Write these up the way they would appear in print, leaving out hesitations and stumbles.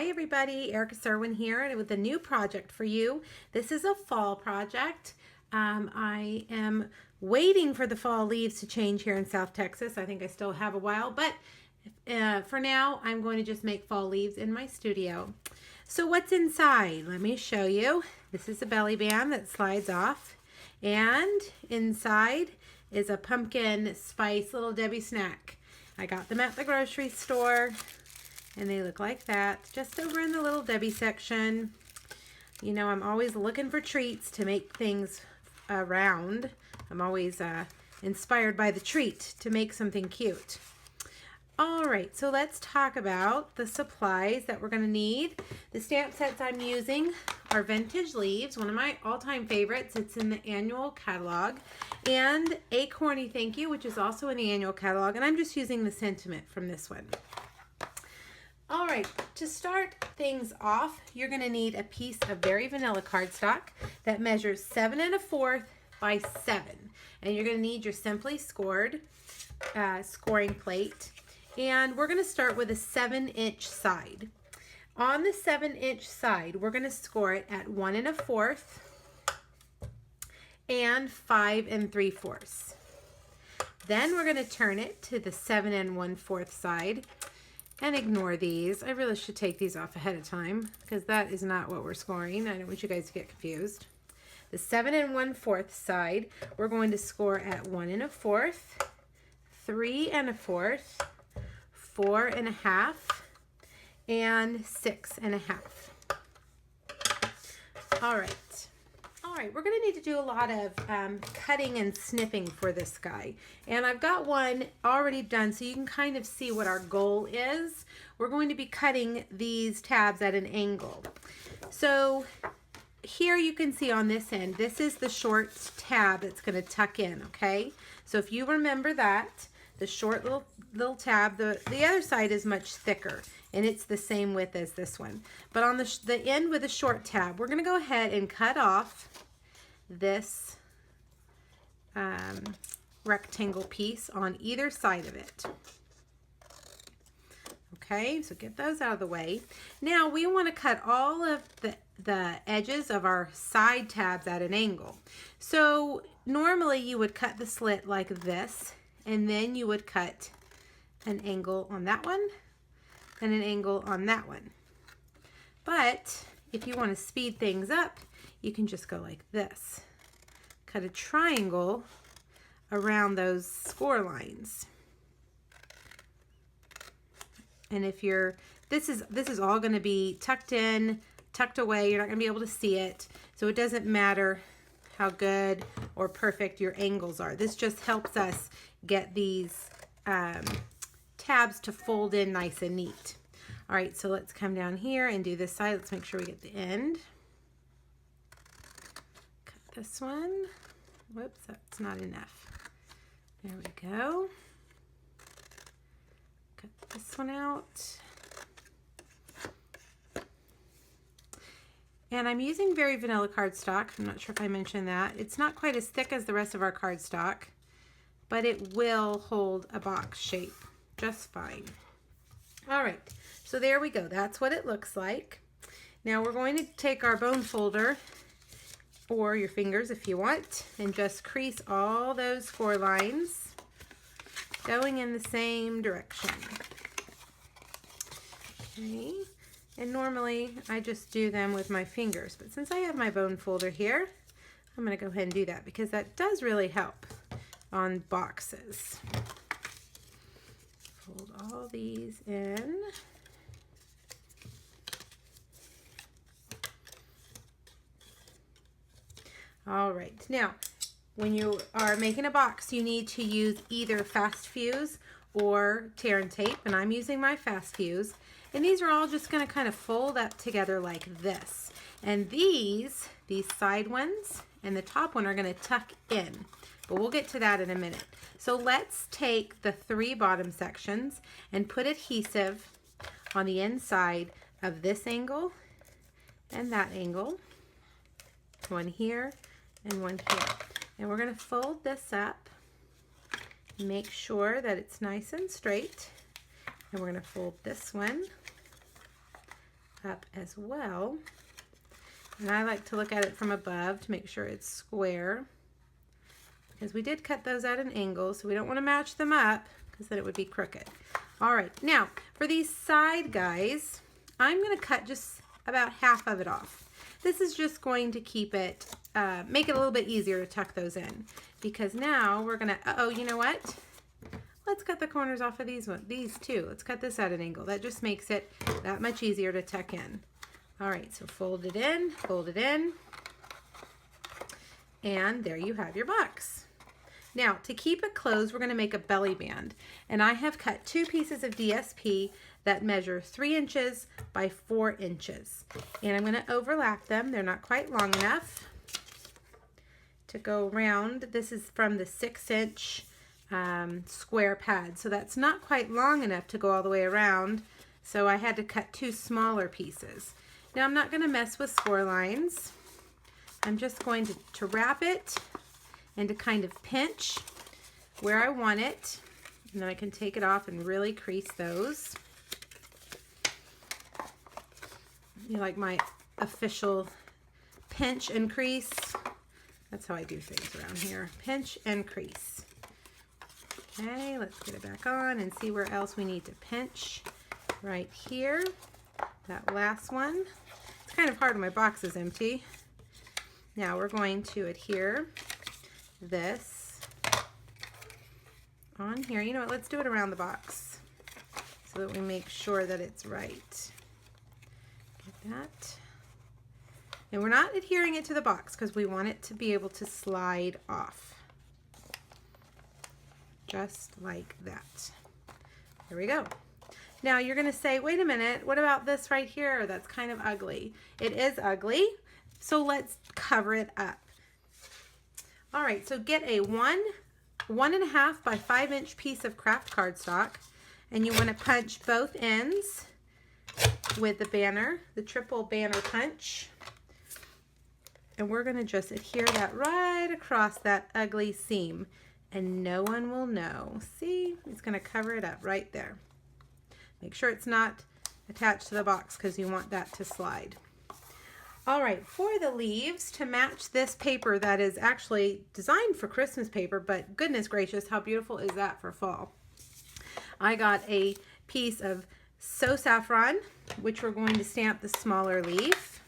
Hi everybody, Erica Serwin here with a new project for you. This is a fall project. I am waiting for the fall leaves to change here in South Texas. I think I still have a while, but for now I'm going to just make fall leaves in my studio. So what's inside? Let me show you. This is a belly band that slides off, and inside is a pumpkin spice Little Debbie snack. I got them at the grocery store. And they look like that, just over in the Little Debbie section. You know, I'm always looking for treats to make things round. I'm always inspired by the treat to make something cute. All right, so let's talk about the supplies that we're going to need. The stamp sets I'm using are Vintage Leaves, one of my all-time favorites. It's in the annual catalog. And Acorny Thank You, which is also in the annual catalog. And I'm just using the sentiment from this one. All right, to start things off, you're going to need a piece of Very Vanilla cardstock that measures 7 1/4 by 7. And you're going to need your Simply Scored scoring plate. And we're going to start with a 7-inch side. On the 7-inch side, we're going to score it at 1 1/4 and 5 3/4. Then we're going to turn it to the 7 1/4 side. And ignore these. I really should take these off ahead of time because that is not what we're scoring. I don't want you guys to get confused. The 7 1/4 side, we're going to score at 1 1/4, 3 1/4, 4 1/2, and 6 1/2. All right. All right, we're going to need to do a lot of cutting and snipping for this guy. And I've got one already done so you can kind of see what our goal is. We're going to be cutting these tabs at an angle. So here you can see on this end, this is the short tab that's going to tuck in, okay? So if you remember that, the short little tab, the other side is much thicker. And it's the same width as this one. But on the end with a short tab, we're going to go ahead and cut off this rectangle piece on either side of it. Okay, so get those out of the way. Now we want to cut all of the edges of our side tabs at an angle. So normally you would cut the slit like this, and then you would cut an angle on that one and an angle on that one. But if you want to speed things up, you can just go like this. Cut a triangle around those score lines. And if you're, this is all going to be tucked in, tucked away. You're not going to be able to see it. So it doesn't matter how good or perfect your angles are. This just helps us get these tabs to fold in nice and neat. All right, so let's come down here and do this side. Let's make sure we get the end. Cut this one. Whoops, that's not enough. There we go. Cut this one out. And I'm using Very Vanilla cardstock. I'm not sure if I mentioned that. It's not quite as thick as the rest of our cardstock, but it will hold a box shape just fine. All right, so there we go. That's what it looks like. Now we're going to take our bone folder, or your fingers if you want, and just crease all those score lines going in the same direction. Okay, and normally I just do them with my fingers, but since I have my bone folder here, I'm going to go ahead and do that because that does really help on boxes. Fold all these in. All right, now when you are making a box, you need to use either Fast Fuse or tear and tape, and I'm using my Fast Fuse. And these are all just going to kind of fold up together like this. And these side ones and the top one are going to tuck in. But we'll get to that in a minute. So let's take the 3 bottom sections and put adhesive on the inside of this angle and that angle. One here and one here. And we're going to fold this up. Make sure that it's nice and straight. And we're going to fold this one up as well. And I like to look at it from above to make sure it's square, because we did cut those at an angle, so we don't want to match them up because then it would be crooked. All right, now for these side guys, I'm going to cut just about half of it off. This is just going to keep it, make it a little bit easier to tuck those in, because now we're going to, oh, you know what? Let's cut the corners off of these two. Let's cut this at an angle. That just makes it that much easier to tuck in. All right, so fold it in, and there you have your box. Now, to keep it closed, we're going to make a belly band, and I have cut 2 pieces of DSP that measure 3 inches by 4 inches, and I'm going to overlap them. They're not quite long enough to go around. This is from the 6-inch square pad, so that's not quite long enough to go all the way around, so I had to cut 2 smaller pieces. Now, I'm not going to mess with score lines. I'm just going to wrap it and to kind of pinch where I want it, and then I can take it off and really crease those. You like my official pinch and crease? That's how I do things around here. Pinch and crease. Okay, let's get it back on and see where else we need to pinch. Right here, that last one. It's kind of hard when my box is empty. Now we're going to adhere this on here. You know what, let's do it around the box so that we make sure that it's right. Get that. And we're not adhering it to the box because we want it to be able to slide off. Just like that. There we go. Now you're going to say, wait a minute, what about this right here? That's kind of ugly. It is ugly, so let's cover it up. All right, so get a 1.5 by 5 inch piece of craft cardstock, and you want to punch both ends with the banner, the triple banner punch. And we're going to just adhere that right across that ugly seam, and no one will know. See, it's going to cover it up right there. Make sure it's not attached to the box because you want that to slide. All right, for the leaves, to match this paper that is actually designed for Christmas paper, but goodness gracious, how beautiful is that for fall? I got a piece of So Saffron, which we're going to stamp the smaller leaf.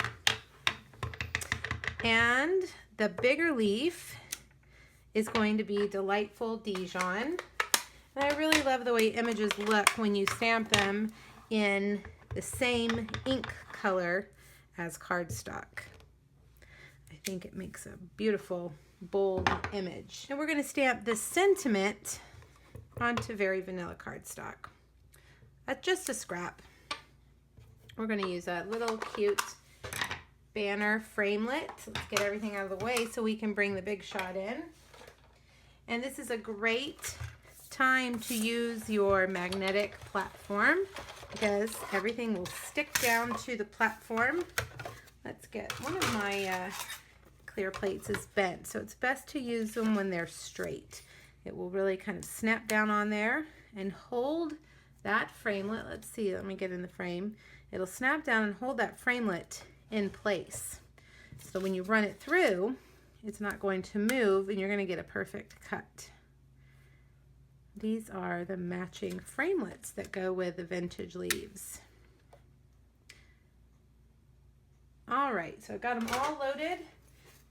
And the bigger leaf is going to be Delightful Dijon. And I really love the way images look when you stamp them in the same ink color as cardstock. I think it makes a beautiful, bold image. And we're going to stamp this sentiment onto Very Vanilla cardstock. Just a scrap. We're going to use a little cute banner framelit. Let's get everything out of the way so we can bring the big shot in. And this is a great time to use your magnetic platform because everything will stick down to the platform. Let's get one of my clear plates is bent, so it's best to use them when they're straight. It will really kind of snap down on there and hold that framelit. Let's see, let me get in the frame. It'll snap down and hold that framelit in place. So when you run it through, it's not going to move and you're going to get a perfect cut. These are the matching framelits that go with the vintage leaves. All right, so I've got them all loaded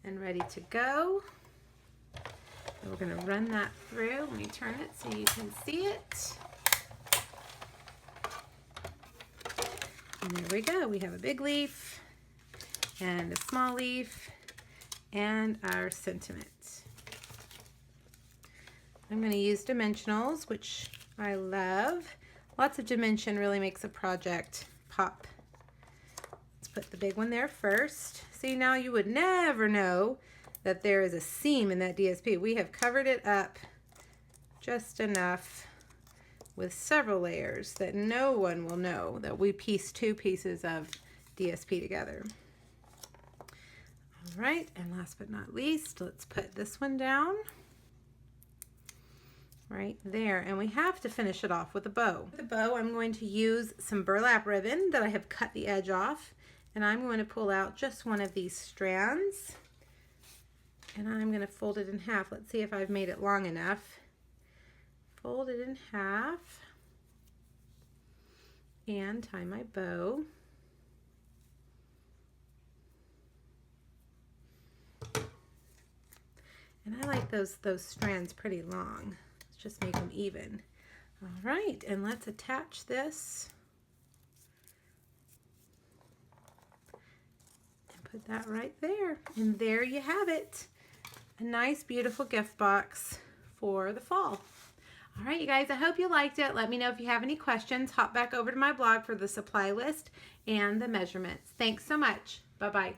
and ready to go. And we're going to run that through. Let me turn it so you can see it. And there we go. We have a big leaf and a small leaf and our sentiment. I'm going to use dimensionals, which I love. Lots of dimension really makes a project pop. Let's put the big one there first. See, now you would never know that there is a seam in that DSP. We have covered it up just enough with several layers that no one will know that we pieced 2 pieces of DSP together. All right, and last but not least, let's put this one down right there, and we have to finish it off with a bow. With the bow, I'm going to use some burlap ribbon that I have cut the edge off, and I'm going to pull out just one of these strands, and I'm going to fold it in half. Let's see if I've made it long enough. Fold it in half and tie my bow. And I like those strands pretty long. Let's just make them even. All right, and let's attach this and put that right there. And there you have it. A nice, beautiful gift box for the fall. All right, you guys, I hope you liked it. Let me know if you have any questions. Hop back over to my blog for the supply list and the measurements. Thanks so much. Bye-bye.